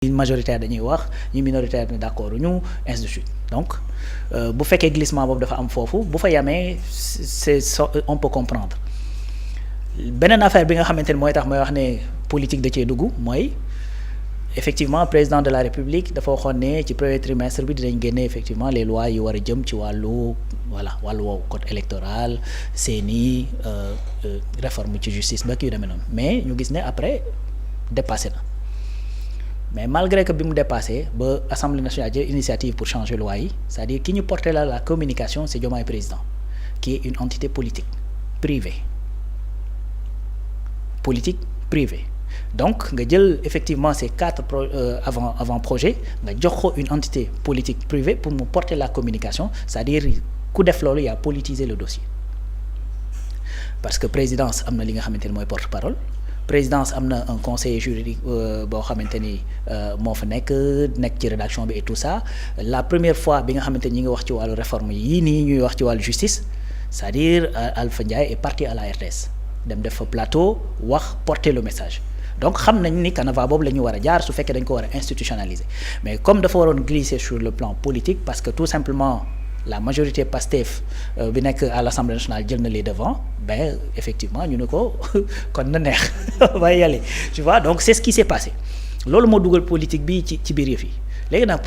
majoritaire dañuy wax ñi minoritaire ni d'accord ñu ainsi de suite donc bu fekkee glissement boobu dafa am foofu bu fa yamee on peut comprendre beneen affaire bi nga xamante ni mooy tax may wax ne politique da cee dugg mooy effectivement président de la république dafa waxoon ne ci premier trimestre bi dinañ génne effectivement les lois yi war a jëm ci wàllu wàllu woowu code électoral CNI réforme ci justice ba kii yu demee noonu mais ñu gis ne après dépassé na mais malgré que bi mu dépassé ba assemblée nationale jël initiative pour changer loi yi c'est-à-dire ki ñu porté la communication c'est Diomaye président qui est une entité politique privée donc nga jël effectivement ces 4 avant projet nga jox ko une entité politique privée pour mu porter la communication c'est-à-dire ku def loolu yaa politiser le dossier parce que présidence am na li nga xamante ni mooy porte-parole présidence am na un conseiller juridique boo xamante ni moo fa nekk ci rédaction bi et tout ça la première fois bi nga xamante ni ñi ngi wax ci wàllu réforme yii nii ñuy wax ci wàllu justice c'est-à-dire Alpha Ndiaye est parti à la RTS dem def fa plateau wax porter le message donc xam nañ ni canevas boobu la ñu war a jaar su fekkee dañ ko war a institutionnaliser mais comme dafa waroon glisser sur le plan politique parce que tout simplement la majorité Pastef bi nekk à l'Assemblée nationale jël na les devants ben effectivement ñu ne ko kon na neex waaye yàlla tu vois donc c'est ce qui s'est passé loolu moo dugal politique bi ci biir yëf yi léegi nag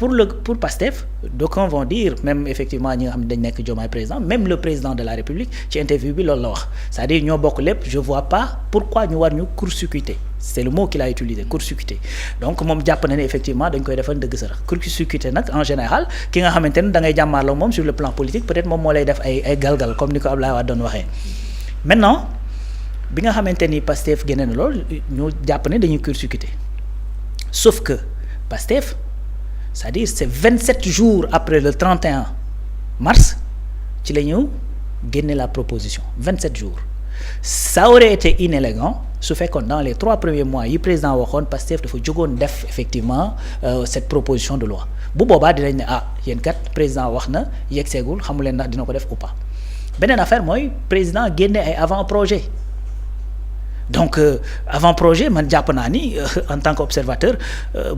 pour Pastef d'aucuns vont dire même effectivement ñi nga xam ne dañ nekk Diomaye président même le président de la République ci interview bi loolu la wax c'est-à-dire ñoo bokk lépp je vois pas pourquoi ñu war ñu court-circuiter c'est le mot qu'il a utilisé court-circuiter donc moom jàpp na ne effectivement dañ koy defal dëgg sarax court-circuiter nag en général ki nga xamante ne da ngay jàmmaarloo moom sur le plan politique peut-être moom moo lay def ay galgal comme ni ko Abdoulaye Wade doon waxee maintenant bi nga xamante ni Pastef génne na loolu ñu jàpp ne dañuy court-circuiter sauf que Pastef c'est-à-dire c'est 27 jours après le 31 mars ci la ñu génne la proposition 27 jours ça aurait été inélégant su fekkoon dans les 3 premiers mois yi président waxoon Pastef dafa jógoon def effectivement cette proposition de loi bu boobaa dinañ ne yéen kat président wax na yegg seegul xamu leen ndax dina ko def ou pas beneen affaire mooy président génne ay avant projet donc avant projet man jàpp naa ni en tant qu'observateur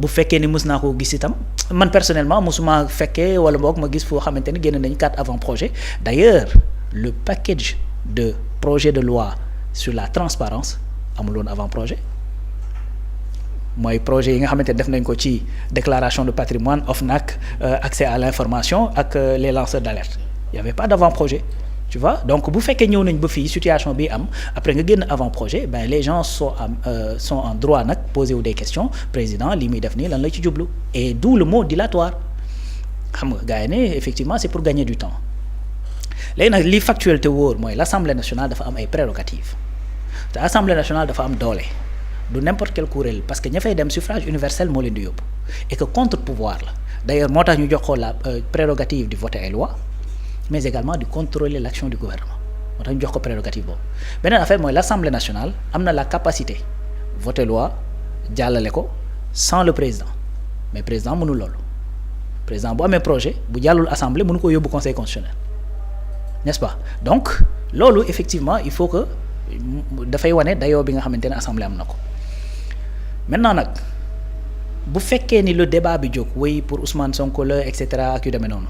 bu fekkee ni mës naa ko gis itam man personnellement mosuma fekkee wala boog ma gis foo xamante ni génne nañu 4 avant projet d'ailleurs le package de projet de loi sur la transparence amul woon avant projet mooy projet yi nga xamante ne def nañ ko ci déclaration de patrimoine OFNAC accès à l'information ak les lanceurs d'alerte il y avait pas d'avant projet tu vois donc bu fekkee ñëw nañ ba fii situation bi am après nga génn avant projet ben les gens sont en droit nag poser wu des questions président li muy def nii lan la ci jublu et d'où le mot dilatoire xam nga gars yi ne effectivement c'est pour gagner du temps léegi nag li factuel te wóor mooy l'Assemblée nationale dafa am ay prérogatives te Assemblée nationale dafa am doole du n'importe quel kuréel parce que ña fay dem suffrage universel moo leen di yóbbu et que contre-pouvoir la d'ailleurs moo tax ñu jox ko la prérogative di voter ay lois mais également de contrôler l'action du gouvernement moo tax ñu jox ko prérogative boobu beneen affaire mooy l'Assemblée nationale am na la capacité voter loi jàllale ko sans le président mais président mënul loolu président bu amee projet bu jàllul assemblée mënu ko yóbbu conseil constitutionnel n'est-ce pas donc loolu effectivement il faut que dafay wane dayoo bi nga xamante ne assemblée am na ko maintenant nag bu fekkee ni le débat bi jóg oui pour Ousmane Sonko la et cetera ak yu demee noonu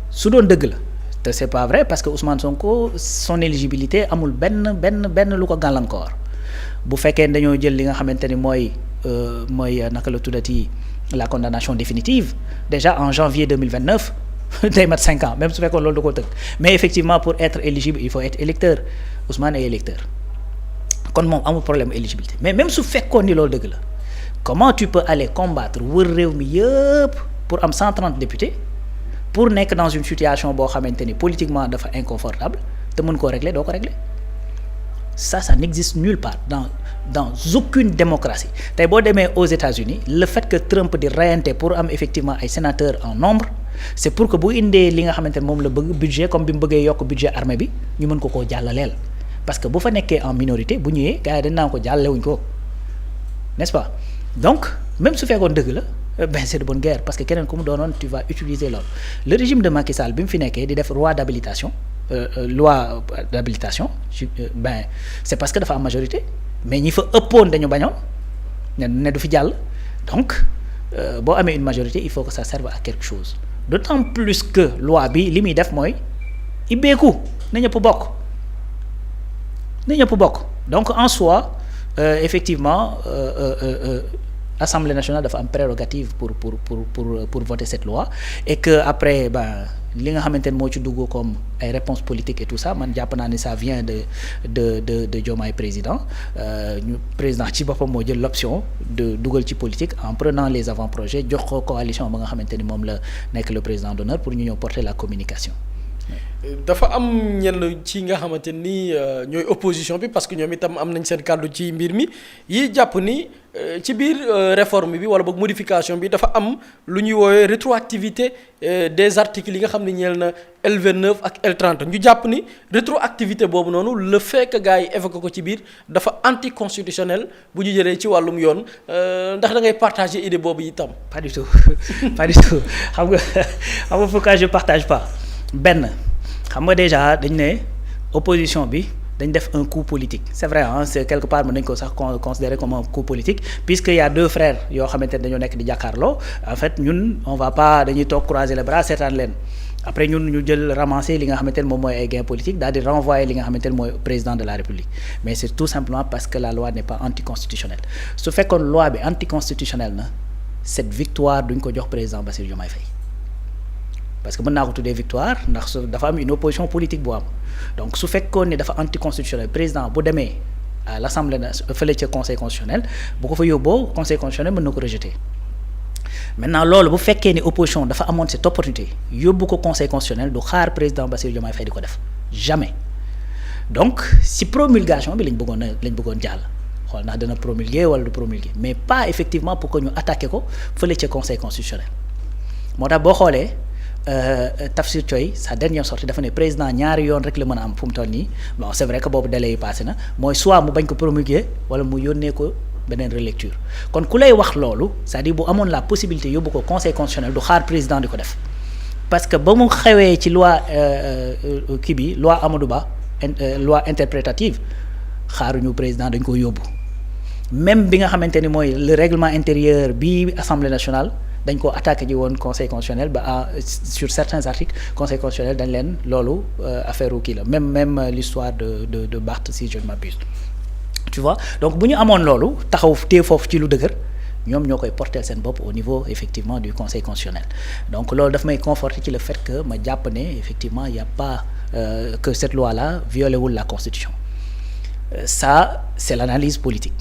su doon dëgg la te c'est pas vrai parce que Ousmane Sonko son éligibilité amul benn lu ko gàllankoor bu fekkee dañoo jël li nga xamante ni mooy naka la tuddati la condamnation définitive déjà en janvier 2029 day mat 5 ans même su fekkoon loolu da ko tëgg mais effectivement pour être éligible il faut être électeur Ousmane est électeur kon moom amul problème éligibilité mais même su fekkoon ni loolu dëgg la comment tu peux aller combattre wër réew mi yëpp pour am 130 députés pour nekk dans une situation boo xamante ni politiquement dafa inconfortable te mën koo régler doo ko régler ça n'existe nulle part dans aucune démocratie tey boo demee aux États-Unis le fait que Trump di reyante pour am effectivement ay sénateurs en nombre c'est pour que bu indee li nga xamante ne moom la bëgg budget comme bi mu bëggee yokk budget armée bi ñu mën ko koo jàllaleel parce que bu fa nekkee en minorité bu ñëwee gars yi dañ naan ko jàllalewuñ ko n'est-ce pas donc même su fekkoon dëgg la ben c'est de bonne guerre parce que keneen ku mu doonoon tu vas utiliser loolu le régime de Macky Sall bi mu fi nekkee di def loi d'habilitation ben c'est parce que dafa am majorité mais ñi fa ëppoon dañu bañoon ne du fi jàll donc boo amee une majorité il faut que ça serve à quelque chose d'autant plus que loi bi li muy def mooy ibbeeku na ñëpp bokk donc en soi effectivement Assemblée nationale dafa am prérogative pour voter cette loi et que après li nga xamante ne moo ci dugg comme ay réponses politiques et tout ça man jàpp naa ne ça vient de Diomaye président président ci boppam moo jël l'option de dugal ci politique en prenant les avant-projets jox ko coalition ba nga xamante ni moom la nekk le président d'honneur pour ñu ñëw porter la communication. dafa am ñenn ci nga xamante ni ñooy opposition bi parce que ñoom itam am nañ seen kàddu ci mbir mi yi jàpp ni ci biir réforme bi wala boog modification bi dafa am lu ñuy woowee rétroactivité des articles yi nga xam ne ñeel na L29 ak L30 ñu jàpp ni rétroactivité boobu noonu le fait que gars yi évoqué ko ci biir dafa anticonstitutionnel bu ñu jëlee ci wàllum yoon ndax da ngay partager idée boobu itam. pas du tout pas du tout xam nga pourquoi je partage pas benn. xam nga déjà dañ ne opposition bi dañ def un coup politique c'est vrai hein c'est quelque part mën nañ ko sax considérer comme un coup politique puisque y a deux frères yoo xamante ne dañoo nekk di jàkkaarloo en fait ñun on va pas dañuy toog croiser les bras seetaan leen après ñun ñu jël ramasser li nga xamante ne moom mooy ay gains politiques daal di renvoyer li nga xamante ne mooy président de la République mais c'est tout simplement parce que la loi n'est pas anticonstitutionnelle su fekkoon loi bi anticonstitutionnelle na cette victoire duñ ko jox président Bassirou Diomaye Faye parce que mën naa ko tuddee victoire ndax dafa am une opposition politique bu am donc su fekkoon ne dafa anticonstitutionnel président bu demee à l'Assemblée fële ca conseil constitutionnel bu ko fa yóbboo conseil constitutionnel mën na ko rejeter maintenant loolu bu fekkee ne opposition dafa amoon cette opportunité yóbbu ko conseil constitutionnel du xaar président Bassirou Diomaye Faye di ko def jamais donc si promulgation bi lañ bëggoon jàll xool ndax dana promulguer wala du promulguer mais pas effectivement pour que ñu attaquer ko fële ca conseil constitutionnel moo tax boo xoolee. Tafsir Thioye sa dernière sortie dafa ne président ñaari yoon rek la mën a am fu mu toll nii bon c'est vrai que boobu délai yi passé na mooy soit mu bañ ko promulguer wala mu yónnee ko beneen relecture kon ku lay wax loolu c'est-à-dire bu amoon la possibilité yóbbu ko conseil constitutionnel du xaar président di ko def parce que ba mu xewee ci loi kii bi loi Amadou Ba loi interprétative xaaruñu président dañ ko yóbbu même bi nga xamante ni mooy le règlement intérieur bi Assemblée nationale dañ ko attaqué ji woon conseil constitutionnel sur certains articles conseil constitutionnel dañ leen loolu affaire u kii la même l'histoire de Barth si je ne m'abuse tu vois donc bu ñu amoon loolu taxaw téye foofu ci lu dëgër ñoom ñoo koy porter seen bopp au niveau effectivement du conseil constitutionnel donc loolu daf may conforter ci le fait que ma jàpp ne effectivement y a pas que cette loi là violé wul la constitution ça c'est l'analyse politique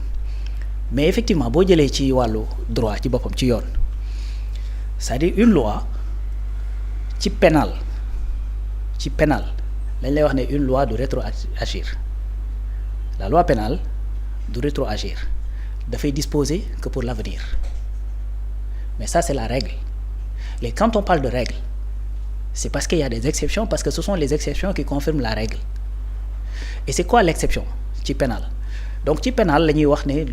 mais effectivement boo jëlee ci wàllu droit ci boppam ci yoon c'est-à-dire une loi ci pénal lañ lay wax ne une loi du rétroagir la loi pénale du rétroagir dafay disposer que pour l'avenir mais ça c'est la règle et quand on parle de règle c'est parce qu'il y a des exceptions parce que ce sont les exceptions qui confirment la règle et c'est quoi l'exception ci pénal donc ci pénal la ñuy wax ne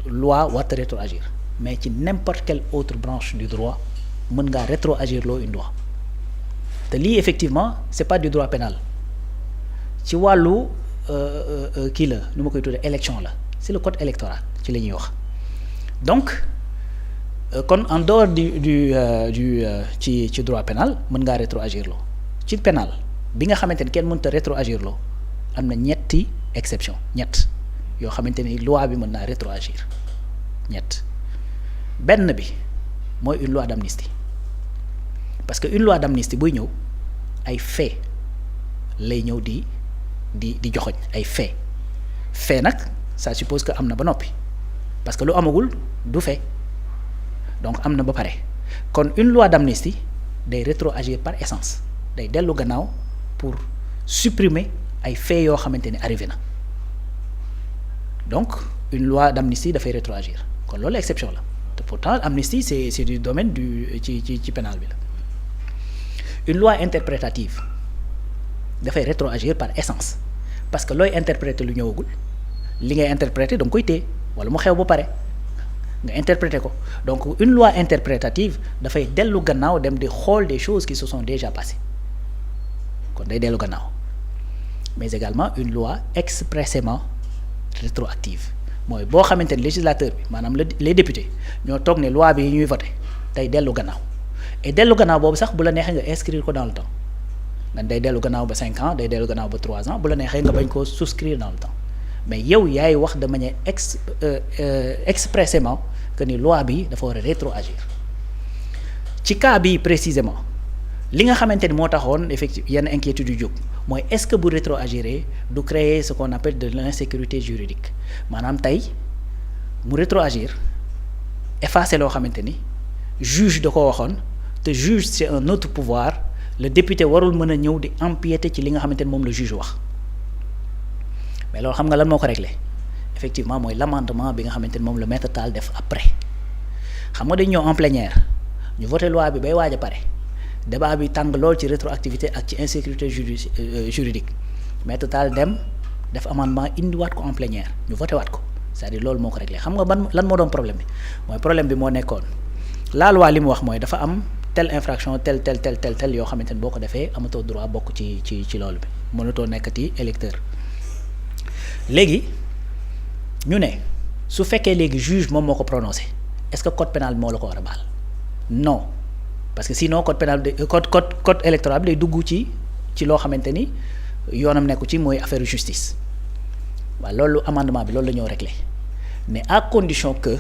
loi warta rétroagir mais ci n'importe quelle autre branche du droit mën ngaa rétroagir loo une loi te lii effectivement c'est pas du droit pénal ci wàllu kii la nu ma koy tuddee élection la c'est le code électoral ci la ñuy wax donc kon en dehors ci droit pénal mën ngaa rétroagir loo ci pénal bi nga xamante ni kenn mënta rétroagir loo am na ñetti exception ñett yoo xamante ni loi bi mën naa rétroagir ñett benn bi mooy une loi d'amnistie parce que une loi d'amnistie buy ñëw ay fait lay ñëw di joxoñ ay fait nag ça suppose que am na ba noppi parce que lu amagul du fait donc am na ba pare kon une loi d'amnistie day rétroagir par essence day dellu gannaaw pour supprimer ay fait yoo xamante ni arrivé na donc une loi d'amnistie dafay rétroagir kon loolu exception la te pourtant amnistie c'est du domaine ci pénal bi la une loi interprétative dafay rétroagir par essence parce que looy interpréter lu ñëwagul li ngay interpréter da nga koy téye wala mu xew ba pare nga interpréter ko donc une loi interprétative dafay dellu gannaaw dem di xool des choses qui se sont déjà passées kon day dellu gannaaw mais également une loi expressément rétroactive mooy boo xamante ni législateur bi maanaam les députés ñoo toog ne loi bi ñuy voté tey dellu gannaaw et dellu gannaaw boobu sax bu la neexee nga inscrire ko dans le temps nga day dellu gannaaw ba 5 ans day dellu gannaaw ba 3 ans bu la neexee nga bañ koo souscrire dans le temps mais yow yaay wax de manière expressément que ni loi bi dafa war a rétroagir ci cas bi précisément li nga xamante ni moo taxoon effectivement yenn inquiétude yu jóg mooy est-ce que bu rétroagiré du créer ce qu'on appelle de l'insécurité juridique maanaam tey mu rétroagir effacer loo xamante ni juge da ko waxoon te juge c'est un autre pouvoir le député warul mën a ñëw di empiéter ci li nga xamante ni moom la juge wax mais loolu xam nga lan moo ko réglé effectivement mooy l'amendement bi nga xamante ni moom le maître Tall def après xam nga dañ ñëw en plénière ñu voté loi bi bay waaj a pare débat bi tàng lool ci rétroactivité ak ci insécurité juridique maître Tall dem def amendement indiwaat ko en plénière ñu voté waat ko c'est-à-dire loolu moo ko réglé xam nga lan moo doon problème bi mooy problème bi moo nekkoon la loi li mu wax mooy dafa am telle infraction tel yoo xamante ni boo ko defee amatoo droit bokk ci loolu bi mënatoo nekkati électeur léegi ñu ne su fekkee léegi juge moom moo ko prononcé est-ce que code pénal moo la ko war a baal non parce que sinon code pénal code électoral bi day dugg ci loo xamante ni yoonam nekku ci mooy affaire justice waaw loolu amendement bi loolu la ñoo réglé mais à condition que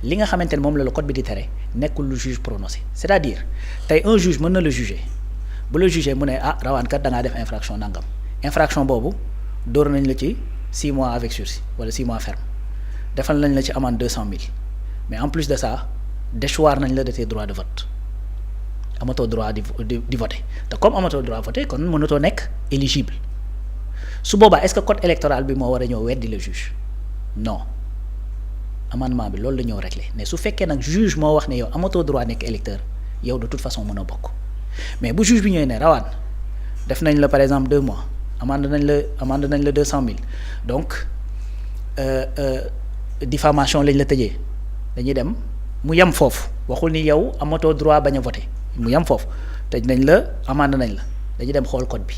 li nga xamante ni moom la code bi di tere nekkul lu juge prononcé c'est-à-dire tey un juge mën na la juger bu la juger mu ne rawaan kat da ngaa def infraction nangam infraction boobu dóor nañ la ci 6 mois avec sursis wala 6 mois ferme defal nañ la ci amende 200 000 mais en plus de ça déchoir nañ la de tes droits de vote amatoo droit di voter te comme amatoo droit voter kon mënatoo nekk éligible su boobaa est-ce que code électoral bi moo war a ñëw weddi le juge non amendement bi loolu la ñëw réglé mais su fekkee nag juge moo wax ne yow amatoo droit nekk électeur yow de toute façon mën a bokk mais bu juge bi ñëwee ne rawaan def nañ la par exemple 2 mois amende nañ la 200 000 donc diffamation lañ la tëjee dañuy dem mu yem foofu waxul ni yow amatoo droit bañ a voter mu yem foofu tëj nañ la amende nañ la dañuy dem xool code bi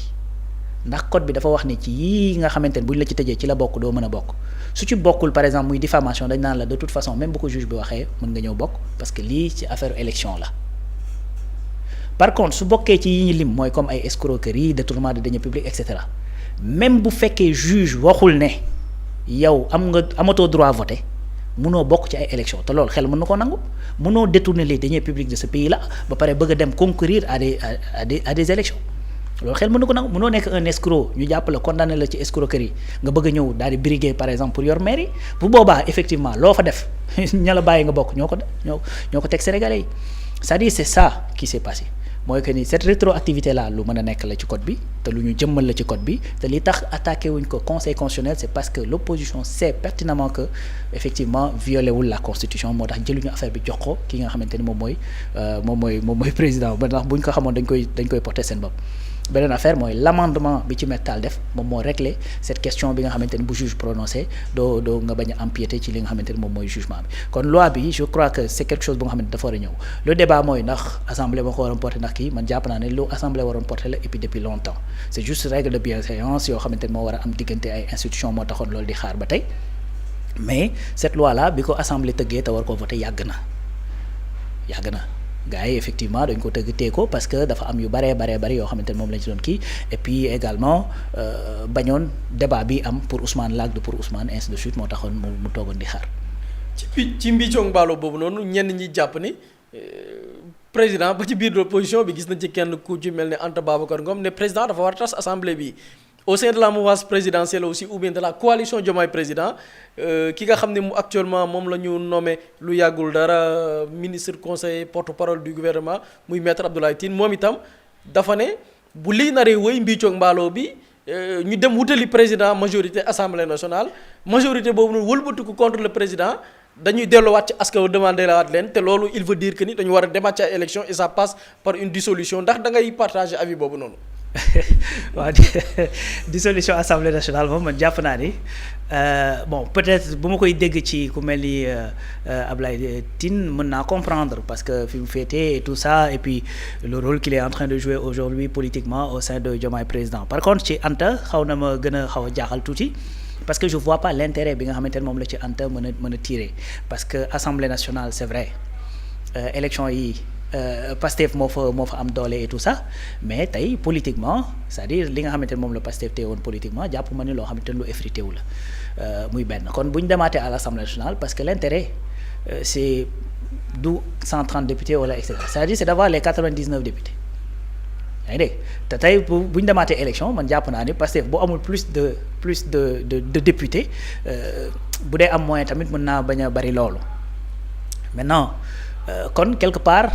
ndax code bi dafa wax ni ci yii nga xamante ne bu ñu la ci tëjee ci la bokk doo mën a bokk su ci bokkul par exemple muy diffamation dañ naan la de toute façon même bu ko juge bi waxee mën nga ñëw bokk parce que lii ci affaire élection la par contre su bokkee ci yi ñu lim mooy comme ay escroquerie détournement de deniers publics et cetera même bu fekkee juge waxul ne yow amatoo droit voter mënoo bokk ci ay élections te loolu xel mën na ko nangu mënoo détourner les deniers publics de ce pays là ba pare bëgg a dem concourir à des élections loolu xel mën na ko nangu mënoo nekk un escroc ñu jàpp la condamné la ci escroquerie nga bëgg a ñëw daal di briguer par exemple pour yor mairie bu boobaa effectivement loo fa def ña la bàyyi nga bokk ñoo ko teg sénégalais yi c'est-à-dire c'est ça qui s'est passé mooy que ni cette rétroactivité là lu mën a nekk la ci code bi te lu ñu jëmmal la ci code bi te li tax attaqué wuñ ko conseil constitutionnel c'est parce que l'opposition sait pertinemment que effectivement violé wul la constitution moo tax jëluñu affaire bi jox ko ki nga xamante ni moom mooy président ba ndax buñ ko xamoon dañ koy porter seen bopp. beneen affaire mooy l'amendement bi ci Maître Tall def moom moo réglé cette question bi nga xamante ni bu juge prononcé doo nga bañ a empiéter ci li nga xamante ni moom mooy jugement bi kon loi bi je crois que c'est quelque chose bu nga xamante dafa war a ñëw le débat mooy ndax assemblée moo ko waroon porter ndax kii man jàpp naa ne lu assemblée waroon porter la et puis depuis longtemps c'est juste règle de bienséance yoo xamante ni moo war a am diggante ay institutions moo taxoon loolu di xaar ba tey mais cette loi là bi ko assemblée tëggee te war koo voter yàgg na gars yi effectivement dañ ko tëgg tee ko parce que dafa am yu baree yoo xamante ne moom lañ ci doon kii et puis également bañoon débat bi am pour Ousmane laag de pour Ousmane ainsi de suite moo taxoon mu toogoon di xaar. ci mbiicong mbaalo boobu noonu ñenn ñi jàpp ni président ba ci biir l'opposition bi gis nañ ci kenn ku ci mel ne Anta Babacar Ngom ne président dafa war a tas assemblée bi. Au sein de la mouvance présidentielle aussi ou bien de la coalition Diomaye Président ki nga xam ne mu actuellement moom la ñu nommé lu yàggul dara ministre conseiller porte-parole du gouvernement muy maître Abdoulaye Tine moom itam dafa ne bu lii naree wëy mbiicoog mbaaloo bi ñu dem wutali président majorité assemblée nationale majorité boobu noonu wëlbatiku contre le président dañuy delluwaat ci askan wi demandé la waat leen te loolu il veut dire que ni dañu war a demaat ci ay élection et ça passe par une dissolution ndax da ngay partager avis boobu noonu. waaw dissolution assemblée nationale moom man jàpp naa ni bon peut-être bu ma koy dégg ci ku mel ni Abdoulaye Tine mën naa comprendre parce que fi mu féetee et tout ça et puis le rôle qu'il est en train de jouer aujourd'hui politiquement au sein de Diomaye président par contre ci Anta xaw na ma gën a xaw a jaaxal tuuti parce que je vois pas l'intérêt bi nga xamante ne moom la ci Anta mën a tirer parce que Assemblée nationale c'est vrai élection yi Pastef moo fa am doole et tout ça mais tey politiquement c'est-à-dire li nga xamante ne moom la Pastef téye woon politiquement jàpp ma ni loo xamante ne lu effrité wu la muy benn kon bu ñu demaatee à l'Assemblée nationale parce que l'intérêt c'est du 130 députés wala et cetera c'est-à-dire c'est d'avoir les 99 députés yaa ngi dégg te tey bu ñu demaatee élection man jàpp naa ni Pastef bu amul plus de députés bu dee am moyen tamit mën naa bañ a bari loolu maintenant kon quelque part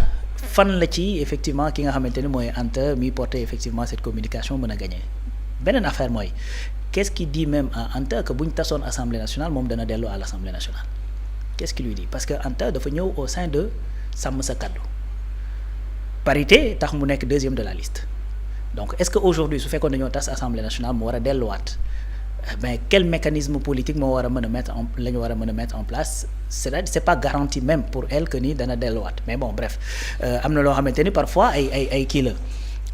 fan la ci effectivement ki nga xamante ni mooy Anta mi porter effectivement cette communication mën a gagner beneen affaire mooy qu'est-ce qui dit même à Anta que bu ñu tasoon Assemblée nationale moom dana dellu à l'Assemblée nationale qu'est-ce qui lui dit parce que Anta dafa ñëw au sein de Sàmm Sa Kàddu parité tax mu nekk deuxième de la liste donc est-ce que aujourd'hui su fekkoon dañoo tas Assemblée nationale mu war a delluwaat mais quel mécanisme politique moo war a mën a mettre en la ñu war a mën a mettre en place c'est pas garanti même pour elle que ni dana delluwaat mais bon bref am na loo xamante ni parfois ay kii la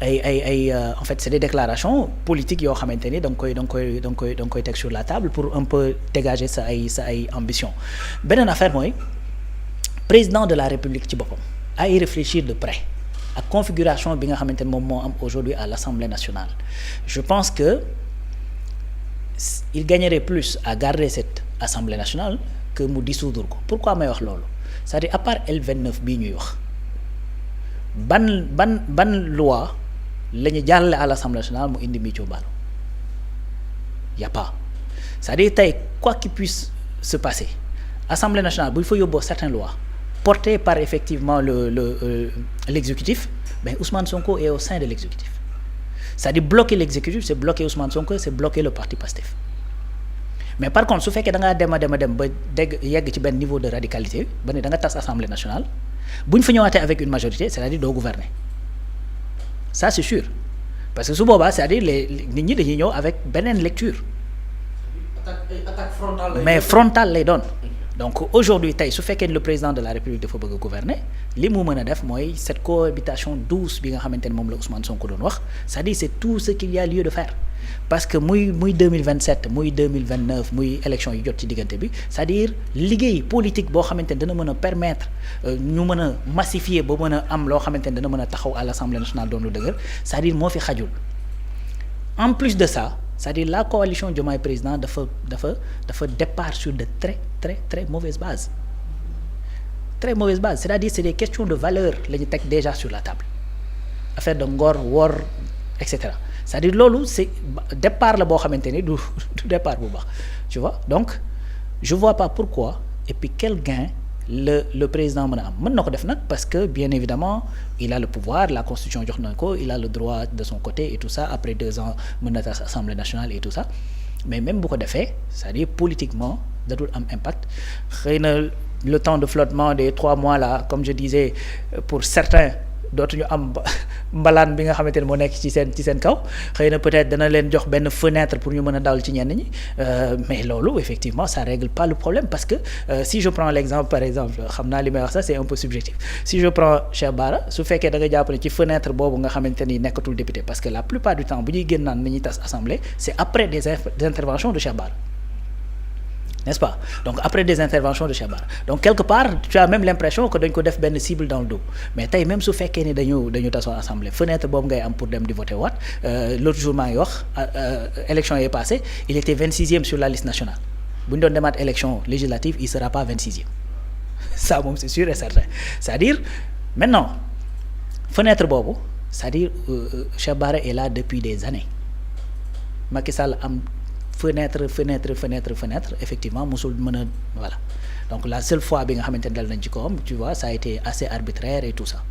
ay en fait c'est des déclarations politiques yoo xamante ni da nga koy teg sur la table pour un peu dégager sa ay ambition beneen affaire mooy président de la République ci boppam à y réfléchir de près ak configuration bi nga xamante ni moom moo am aujourd'hui à l'Assemblée nationale je pense que il gagnerait plus à garder cette Assemblée nationale que mu dissoudre ko pourquoi may wax loolu c'est-à-dire à part L29 bii ñuy wax ban loi la ñu jàllale à l'Assemblée nationale mu indi Micco Mballo y a pas c'est-à-dire tey quoi qu'il puisse se passer Assemblée nationale bu ñu fa yóbboo certaines lois portées par effectivement l'exécutif ben Ousmane Sonko est au sein de l'exécutif c'est-à-dire bloquer l'exécutif c'est bloquer Ousmane Sonko c'est bloquer le parti Pastef mais par contre su fekkee da ngaa dem ba yegg ci benn niveau de radicalité ba ne da nga tas Assemblée nationale bu ñu fa ñëwaatee avec une majorité c'est-à-dire doo gouverner ça c'est sûr parce que su boobaa c'est-à-dire nit ñi dañuy ñëw avec beneen lecture attaque frontale mais frontale lay doon donc aujourd'hui tey su fekkee ne le président de la République dafa bëgg a gouverner li mu mën a def mooy cette cohabitation douce bi nga xamante ne moom la Ousmane Sonko doon wax c'est-à-dire c'est tout ce qu'il y a lieu de faire parce que muy 2027 muy 2029 muy élection yi jot ci diggante bi c'est-à-dire liggéey politique boo xamante ne dana mën a permettre ñu mën a massifier ba mën a am loo xamante ne dana mën a taxaw à l'Assemblée nationale doon lu dëgër c'est-à-dire moo fi xajul en plus de ça c'est-à-dire la coalition Diomaye président dafa départ sur de très mauvaises bases c'est-à-dire c'est des questions de valeur la ñu teg déjà sur la table affaire de ngor wor et cetera c'est-à-dire loolu c'est départ la boo xamante ni du départ bu baax tu vois donc je vois pas pourquoi et puis quel gain le président mën a am mën na ko def nag parce que bien évidemment il a le pouvoir la constitution jox na ko il a le droit de son côté et tout ça après 2 ans mën na tas Assemblée nationale et tout ça mais même bu ko defee c'est-à-dire politiquement da dul am impact xëy na le temps de flottement des 3 mois là comme je disais pour certains dootuñu am mbalaan bi nga xamante ne moo nekk ci seen kaw xëy na peut-être dana leen jox benn fenêtre pour ñu mën a dawal ci ñenn ñi mais loolu effectivement ça règle pas le problème parce que si je prends l'exemple par exemple xam naa li may wax ça c'est un peu subjectif si je prends Cheikh Bara su fekkee da nga jàpp ne ci fenêtre boobu nga xamante ni nekkatul député parce que la plupart du temps bu ñuy génn naan nañuy tas assemblée c'est après des interventions de Cheikh Bara n'est-ce pas donc après des interventions de Cheikh Bara donc quelque part tu as même l'impression que dañ ko def benn cible dans le dos mais tey même su fekkee ni dañu tasoon assemblée fenêtre boobu ngay am pour dem di voter waat l'autre jour maa ngi wax élection yi passé il était 26e sur la liste nationale bu ñu doon demaat élection législative il sera pas 26e ça moom c'est sûr et certain c'est-à-dire maintenant fenêtre boobu c'est-à-dire Cheikh Bara est là depuis des années Macky Sall am fenêtre effectivement musul mën a voilà donc la seule fois bi nga xamante ne dal nañ ci kawam tu vois ça a été assez arbitraire et tout ça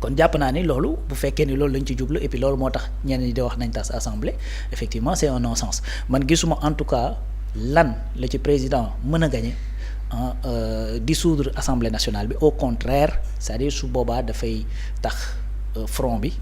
kon jàpp naa ni loolu bu fekkee ni loolu lañ ci jublu et puis loolu moo tax ñenn ñi di wax nañ tas assemblée effectivement c'est un non-sens man gisuma en tout cas lan la ci président mën a gagner dissoudre assemblée nationale bi au contraire c'est-à-dire su boobaa dafay tax front bi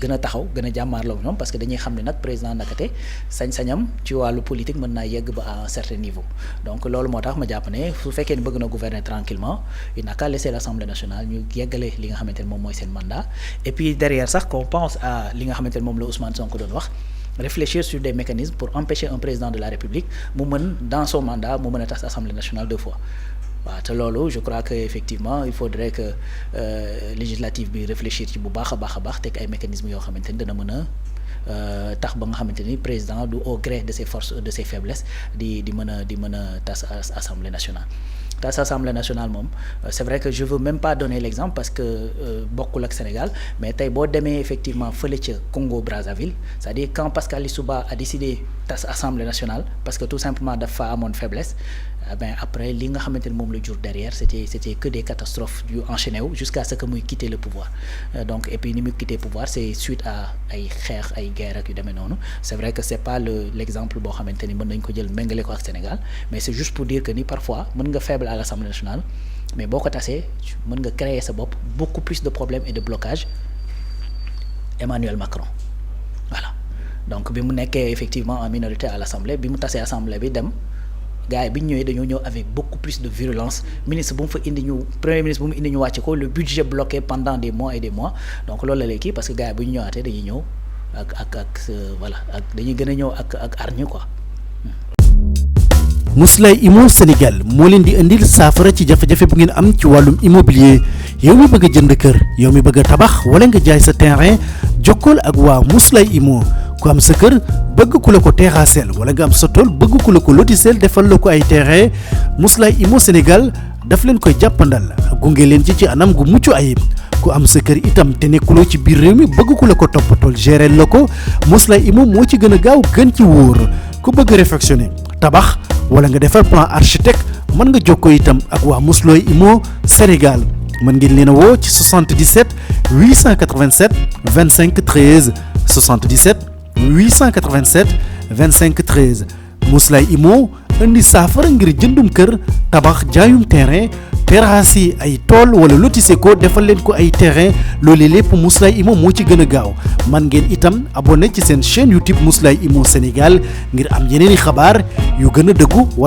gën a taxaw gën a jàmmaarloo ñoom parce que dañuy xam ne nag président nakate sañ-sañam ci wàllu politique mën naa yegg ba à un certain niveau donc loolu moo tax ma jàpp ne su fekkee ni bëgg na gouverner tranquillement il n'a qu'à laisser l'Assemblée nationale ñu yeggale li nga xamante ne moom mooy seen mandat et puis derrière sax qu'on pense à li nga xamante ne moom la Ousmane Sonko doon wax réfléchir sur des mécanismes pour empêcher un président de la République mu mën dans son mandat mu mën a tas Assemblée nationale 2 fois waaw te loolu je crois que effectivement il faudrait que législative bi réfléchir ci bu baax a baax teg ay mécanismes yoo xamante ni dana mën a tax ba nga xamante ni président du au gré de ses forces de ses faiblesses di mën a tas Assemblée nationale. tas Assemblée nationale moom c'est vrai que je veux même pas donner l'exemple parce que bokkul ak Sénégal mais tey boo demee effectivement fële ca Congo Brazzaville c'est-à-dire quand Pascal Lissouba a décidé tas Assemblée nationale parce que tout simplement dafa amoon faiblesse ben après li nga xamante ni moom la jur derrière c'était que des catastrophes yu enchaîné wu jusqu'à ce que muy quitter le pouvoir donc et puis ni muy quitter pouvoir c'est suite à ay xeex ay guerre ak yu demee noonu c'est vrai que c'est pas l'exemple boo xamante ni mën nañ ko jël méngale ko ak Sénégal mais c'est juste pour dire que ni parfois mën nga faible à l'Assemblée nationale mais boo ko tasee mën nga créer sa bopp beaucoup plus de problèmes et de blocages Emmanuel Macron voilà donc bi mu nekkee effectivement en minorité à l'Assemblée bi mu tasee Assemblée bi dem gars yi bi ñu ñëwee dañoo ñëw avec beaucoup plus de virulence ministre bu mu fa indi ñu premier ministre bu mu indi ñu wàcce ko le budget bloqué pendant des mois et des mois donc loolu la léegi parce que gars yi bu ñu ñëwaatee dañuy ñëw ak voilà ak dañuy gën a ñëw ak hargne quoi. Mously Immo Sénégal moo leen di indil saafara ci jafe-jafe bu ngeen am ci wàllum immobilier yow mi bëgg a jënd kër yow mi bëgg a tabax wala nga jaay sa terrain jokkool ak waa Mously Immo ku am sa kër bëgg ku la ko terrassel wala nga am sa tool bëgg ku la ko lotisel defal la ko ay terrain Mously Immo Sénégal daf leen koy jàppandal gunge leen ci anam gu mucc ayib ku am sa kër itam te nekkuloo ci biir réew mi bëgg ku la ko toppatool gérer la ko Mously Immo moo ci gën a gaaw gën ci wóor ku bëgg réfectionner tabax wala nga defar plan architecte mën nga jokkoo itam ak waa Mously Immo Sénégal mën ngeen leen a woo ci 77 887 25 13 77 887 25 13 Mously Immo indi saafara ngir jëndum kër tabax jaayum terrain terrasse ay tool wala lotissé ko defal leen ko ay terrain loolu lépp Mously Immo moo ci gën a gaaw man ngeen itam abonné ci seen chaîne YouTube Mously Immo Sénégal ngir am yeneeni xabaar yu gën a dëggu